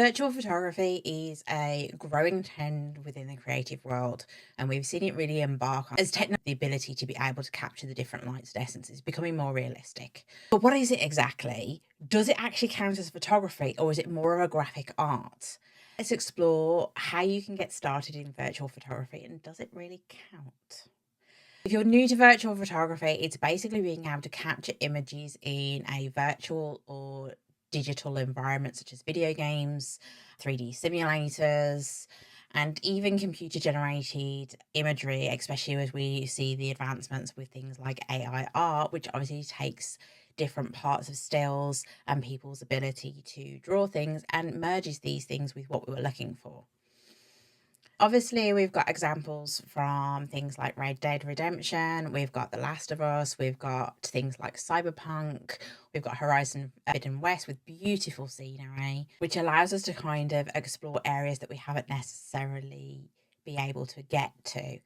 Virtual photography is a growing trend within the creative world, and we've seen it really embark on as technology, the ability to be able to capture the different lights and essences becoming more realistic. But what is it exactly? Does it actually count as photography, or is it more of a graphic art? Let's explore how you can get started in virtual photography, and does it really count? If you're new to virtual photography, it's basically being able to capture images in a virtual or digital environment such as video games, 3D simulators, and even computer generated imagery, especially as we see the advancements with things like AI art, which obviously takes different parts of stills and people's ability to draw things and merges these things with what we were looking for. Obviously, we've got examples from things like Red Dead Redemption, we've got The Last of Us, we've got things like Cyberpunk, we've got Horizon Forbidden West with beautiful scenery, which allows us to kind of explore areas that we haven't necessarily be able to get to.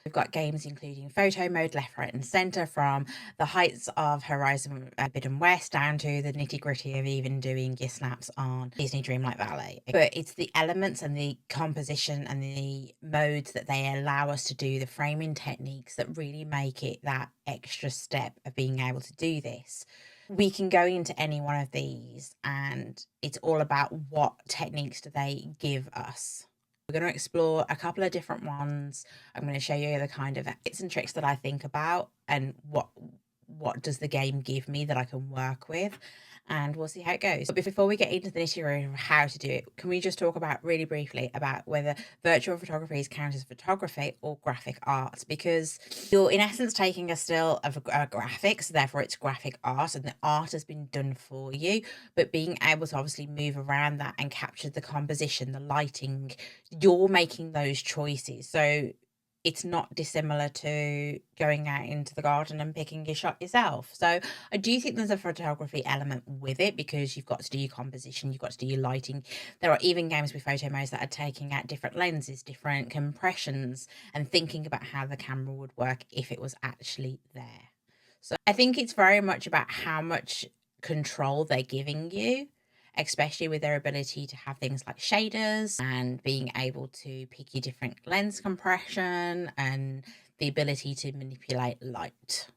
We've got games including photo mode, left, right, and center, from the heights of Horizon Forbidden West down to the nitty gritty of even doing your snaps on Disney Dreamlight Valley. But it's the elements and the composition and the modes that they allow us to do, the framing techniques, that really make it that extra step of being able to do this. We can go into any one of these, and it's all about what techniques do they give us. We're going to explore a couple of different ones. I'm going to show you the kind of tips and tricks that I think about and what does the game give me that I can work with, and we'll see how it goes. But before we get into the nitty-gritty of how to do it, can we just talk about really briefly about whether virtual photography is counted as photography or graphic art? Because you're in essence taking a still of a graphic, so therefore it's graphic art, and the art has been done for you, but being able to obviously move around that and capture the composition, the lighting, you're making those choices. So it's not dissimilar to going out into the garden and picking your shot yourself. So I do think there's a photography element with it, because you've got to do your composition, you've got to do your lighting. There are even games with photo modes that are taking out different lenses, different compressions, and thinking about how the camera would work if it was actually there. So I think it's very much about how much control they're giving you, especially with their ability to have things like shaders and being able to pick your different lens compression and the ability to manipulate light.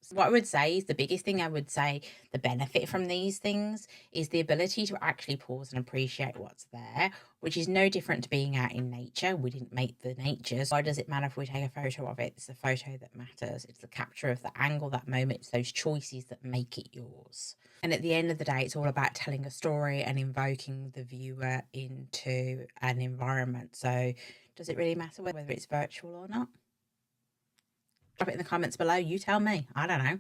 So what I would say is the biggest thing I would say, the benefit from these things is the ability to actually pause and appreciate what's there, which is no different to being out in nature. We didn't make the nature. So why does it matter if we take a photo of it? It's the photo that matters. It's the capture of the angle, that moment. It's those choices that make it yours. And at the end of the day, it's all about telling a story and invoking the viewer into an environment. So does it really matter whether it's virtual or not? Drop it in the comments below. You tell me. I don't know.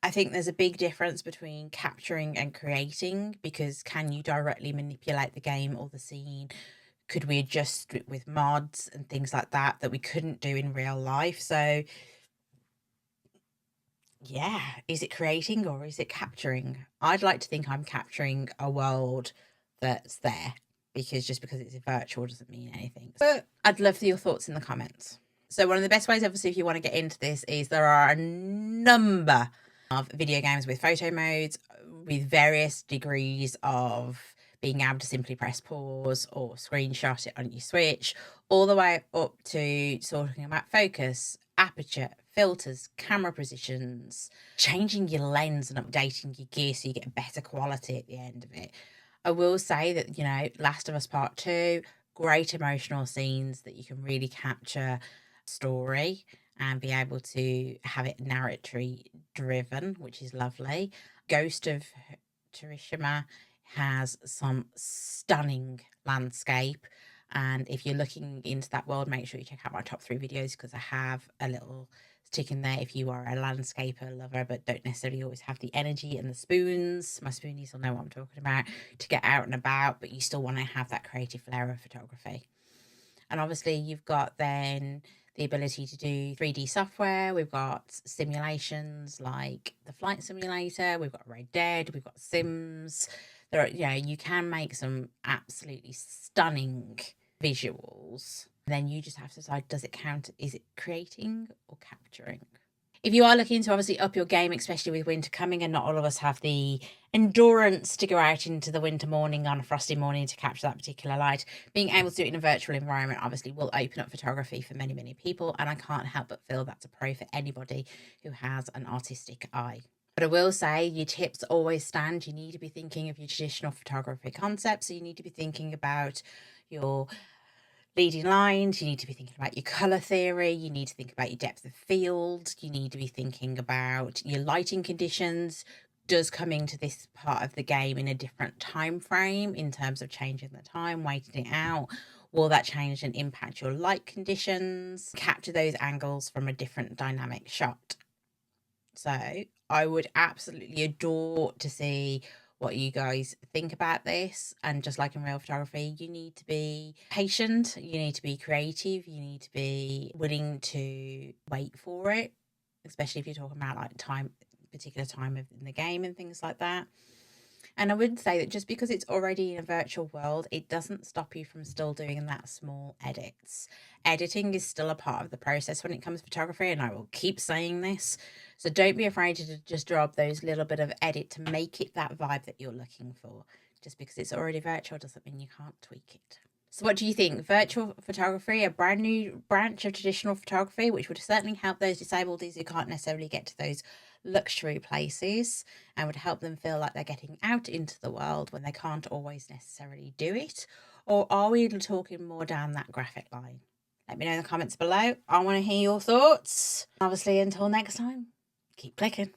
I think there's a big difference between capturing and creating, because can you directly manipulate the game or the scene? Could we adjust it with mods and things like that that we couldn't do in real life? So yeah, is it creating or is it capturing? I'd like to think I'm capturing a world that's there, because just because it's virtual doesn't mean anything. But I'd love for your thoughts in the comments. So one of the best ways, obviously, if you want to get into this, is there are a number of video games with photo modes with various degrees of being able to simply press pause or screenshot it on your Switch, all the way up to talking about focus, aperture, filters, camera positions, changing your lens and updating your gear so you get better quality at the end of it. I will say that, you know, Last of Us Part 2, great emotional scenes that you can really capture story and be able to have it narrative driven, which is lovely. Ghost of Tsushima has some stunning landscape, and if you're looking into that world, make sure you check out my top 3 videos, because I have a little stick in there if you are a landscaper lover but don't necessarily always have the energy and the spoons. My spoonies will know what I'm talking about, to get out and about, but you still want to have that creative flair of photography. And obviously you've got then the ability to do 3D software. We've got simulations like the flight simulator. We've got Red Dead. We've got Sims. There are, you know, you can make some absolutely stunning visuals. Then you just have to decide, does it count? Is it creating or capturing? If you are looking to obviously up your game, especially with winter coming, and not all of us have the endurance to go out into the winter morning on a frosty morning to capture that particular light, being able to do it in a virtual environment obviously will open up photography for many, many people. And I can't help but feel that's a pro for anybody who has an artistic eye. But I will say your tips always stand. You need to be thinking of your traditional photography concepts. So you need to be thinking about your leading lines, you need to be thinking about your color theory, you need to think about your depth of field, you need to be thinking about your lighting conditions. Does coming to this part of the game in a different time frame in terms of changing the time, waiting it out, will that change and impact your light conditions? Capture those angles from a different dynamic shot. So I would absolutely adore to see what you guys think about this. And just like in real photography, you need to be patient, you need to be creative, you need to be willing to wait for it, especially if you're talking about like particular time in the game and things like that. And I would say that just because it's already in a virtual world, it doesn't stop you from still doing that small edits. Editing is still a part of the process when it comes to photography, and I will keep saying this. So don't be afraid to just drop those little bit of edit to make it that vibe that you're looking for. Just because it's already virtual doesn't mean you can't tweak it. So what do you think? Virtual photography, a brand new branch of traditional photography, which would certainly help those disabled who can't necessarily get to those luxury places, and would help them feel like they're getting out into the world when they can't always necessarily do it? Or are we talking more down that graphic line? Let me know in the comments below. I want to hear your thoughts. Obviously, until next time, keep clicking.